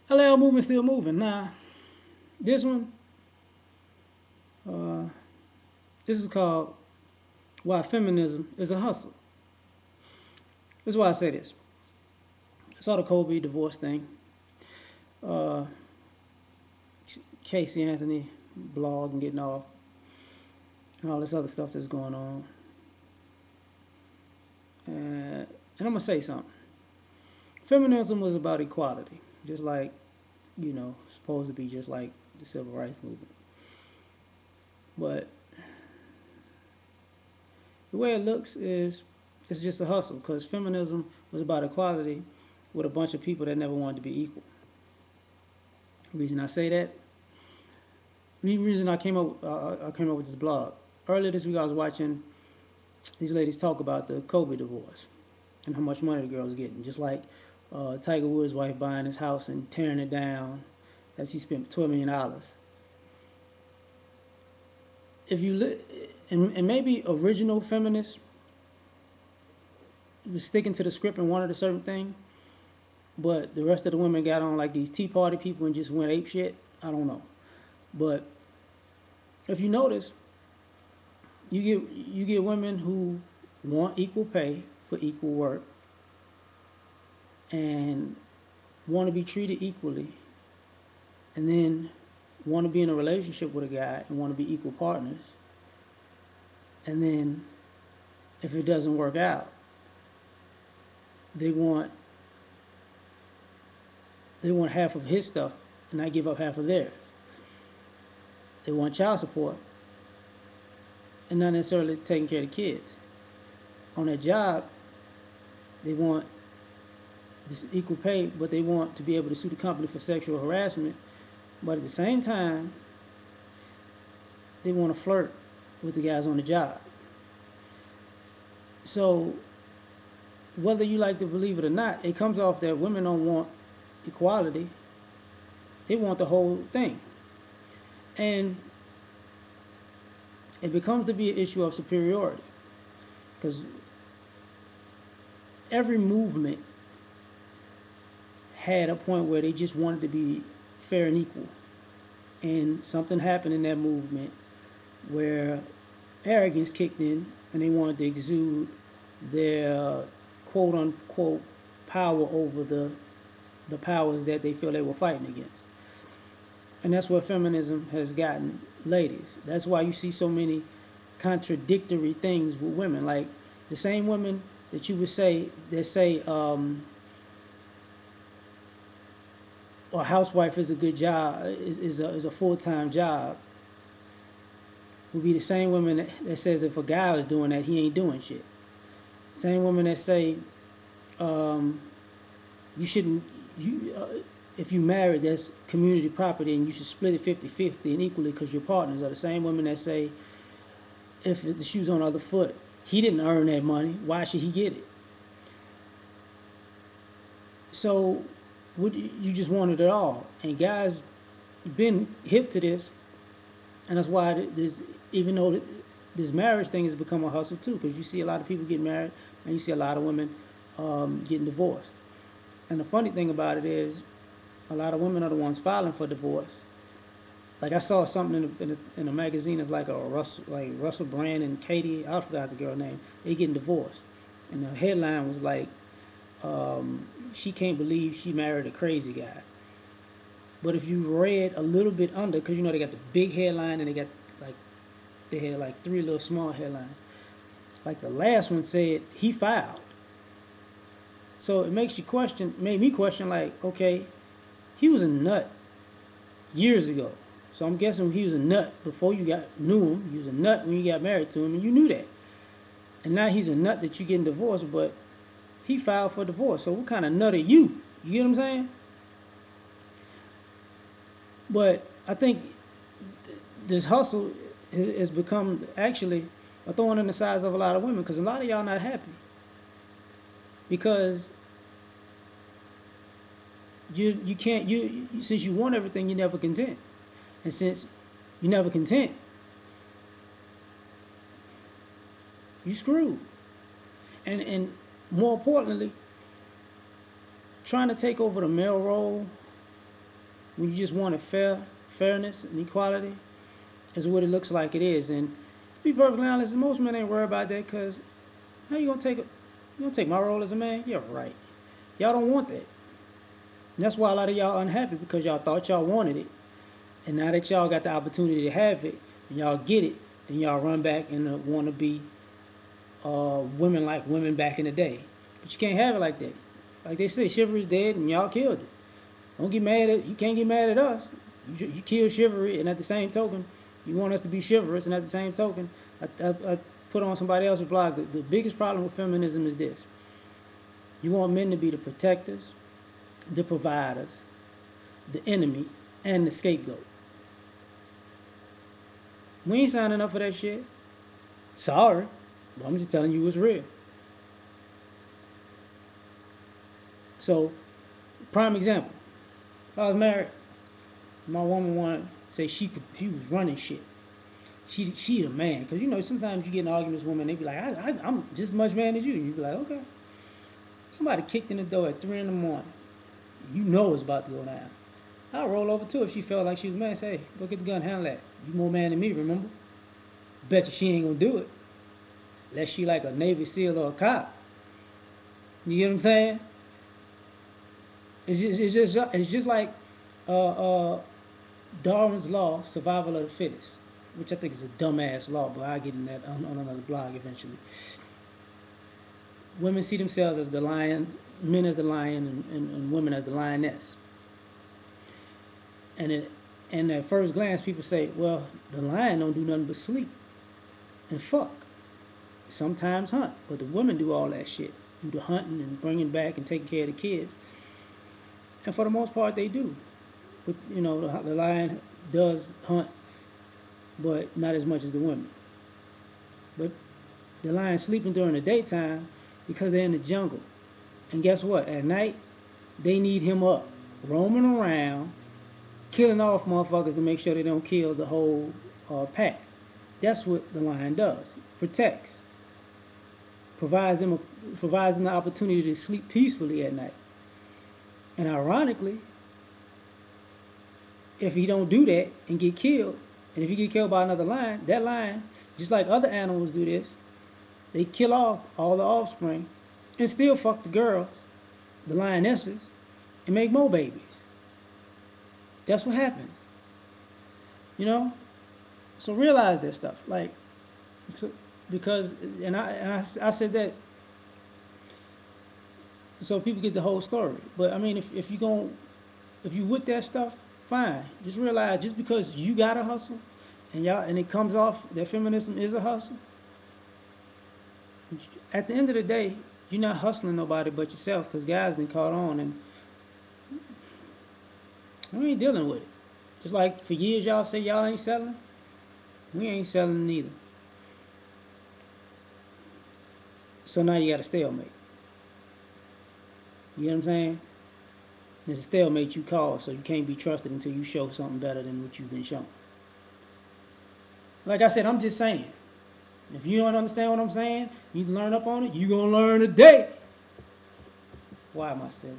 L.A.R movement still moving. Nah, this one, uh, this is called Why Feminism is a Hustle. This is why I say this. I saw the Kobe divorce thing. Uh, Casey Anthony blog and getting off, and all this other stuff that's going on. And I'm gonna say something. Feminism was about equality, just like, supposed to be just like the civil rights movement. But the way it looks is it's just a hustle because feminism was about equality with a bunch of people that never wanted to be equal. The reason I say that, the reason I came up with this blog. Earlier this week I was watching these ladies talk about the Kobe divorce and how much money the girl was getting. Just like Tiger Woods' wife buying his house and tearing it down as he spent $12 million. If you li- and maybe original feminists was sticking to the script and wanted a certain thing, but the rest of the women got on like these Tea Party people and just went ape shit. I don't know, but if you notice, you get women who want equal pay for equal work and want to be treated equally, and then want to be in a relationship with a guy and want to be equal partners, and then if it doesn't work out, they want they want half of his stuff and not give up half of theirs. They want child support and not necessarily taking care of the kids. On their job, they want this equal pay, but they want to be able to sue the company for sexual harassment. But at the same time, they want to flirt with the guys on the job. So whether you like to believe it or not, it comes off that women don't want equality. They want the whole thing. And it becomes to be an issue of superiority. Because every movement had a point where they just wanted to be fair and equal. And something happened in that movement where arrogance kicked in and they wanted to exude their quote unquote power over the powers that they feel they were fighting against. And that's where feminism has gotten ladies. That's why you see so many contradictory things with women. Like the same women that you would say that say a housewife is a good job, is a full time job, would be the same women that says if a guy is doing that, he ain't doing shit. Same women that say um, you shouldn't you if you married, that's community property and you should split it 50-50 and equally because your partners are the same women that say if the shoe's on the other foot, he didn't earn that money, why should he get it? So you just wanted it all, and guys been hip to this, and that's why this, even though this marriage thing has become a hustle too, because you see a lot of people get married and you see a lot of women getting divorced. And the funny thing about it is, a lot of women are the ones filing for divorce. Like I saw something in a magazine. It's like Russell Brand and Katie. I forgot the girl name. They getting divorced, and the headline was like, "She can't believe she married a crazy guy." But if you read a little bit under, because they got the big headline and like they had like three little small headlines. Like the last one said he filed. So it made me question like, okay, he was a nut years ago. So I'm guessing he was a nut before knew him. He was a nut when you got married to him, and you knew that. And now he's a nut that you getting divorced, but he filed for divorce. So what kind of nut are you? You get what I'm saying? But I think this hustle has become actually a thorn in the sides of a lot of women because a lot of y'all not happy because you can't since you want everything, you never content, and since you never content, you screwed. And more importantly, trying to take over the male role when you just want fairness and equality, is what it looks like it is. And to be perfectly honest, most men ain't worried about that because how you gonna take my role as a man? Yeah, right. Y'all don't want that. And that's why a lot of y'all unhappy because y'all thought y'all wanted it, and now that y'all got the opportunity to have it and y'all get it, then y'all run back and want to be women like women back in the day. But you can't have it like that. Like they say, chivalry's dead and y'all killed it. Don't get mad at you. Can't get mad at us. You kill chivalry, and at the same token, you want us to be chivalrous, and at the same token, I put on somebody else's blog. The biggest problem with feminism is this: you want men to be the protectors, the providers, the enemy, and the scapegoat. We ain't signing up for that shit. Sorry, but I'm just telling you what's real. So, prime example: if I was married, my woman wanted to say she was running shit. She a man, because you know sometimes you get in arguments with women, they be like, I'm just as much man as you. And you be like, okay. Somebody kicked in the door at 3 in the morning. You know it's about to go down. I'll roll over to her if she felt like she was mad. Say, hey, go get the gun, handle that. You more man than me, remember? Bet you she ain't gonna do it. Unless she like a Navy SEAL or a cop. You get what I'm saying? It's just like Darwin's law, survival of the fittest, which I think is a dumbass law, but I'll get in that on another blog eventually. Women see themselves as the lion, men as the lion, and women as the lioness. And at first glance, people say, well, the lion don't do nothing but sleep and fuck. Sometimes hunt, but the women do all that shit. Do the hunting and bringing back and taking care of the kids. And for the most part, they do. But, you know, the lion does hunt, but not as much as the women. But the lion's sleeping during the daytime because they're in the jungle. And guess what? At night, they need him up, roaming around, killing off motherfuckers to make sure they don't kill the whole pack. That's what the lion does. Protects. Provides them the opportunity to sleep peacefully at night. And ironically, if he don't do that and get killed, and if he get killed by another lion, that lion, just like other animals do this, they kill off all the offspring and still fuck the girls, the lionesses, and make more babies. That's what happens. You know? So realize that stuff. Like, so, because, and I said that so people get the whole story. But I mean, if you with that stuff, fine. Just realize, just because you gotta hustle, and it comes off that feminism is a hustle. At the end of the day, you're not hustling nobody but yourself, because guys done caught on, and we ain't dealing with it. Just like for years y'all say y'all ain't selling, we ain't selling neither. So now you got a stalemate. You know what I'm saying? There's a stalemate you cause, so you can't be trusted until you show something better than what you've been shown. Like I said, I'm just saying. If you don't understand what I'm saying, you learn up on it, you're going to learn today. Why am I silly?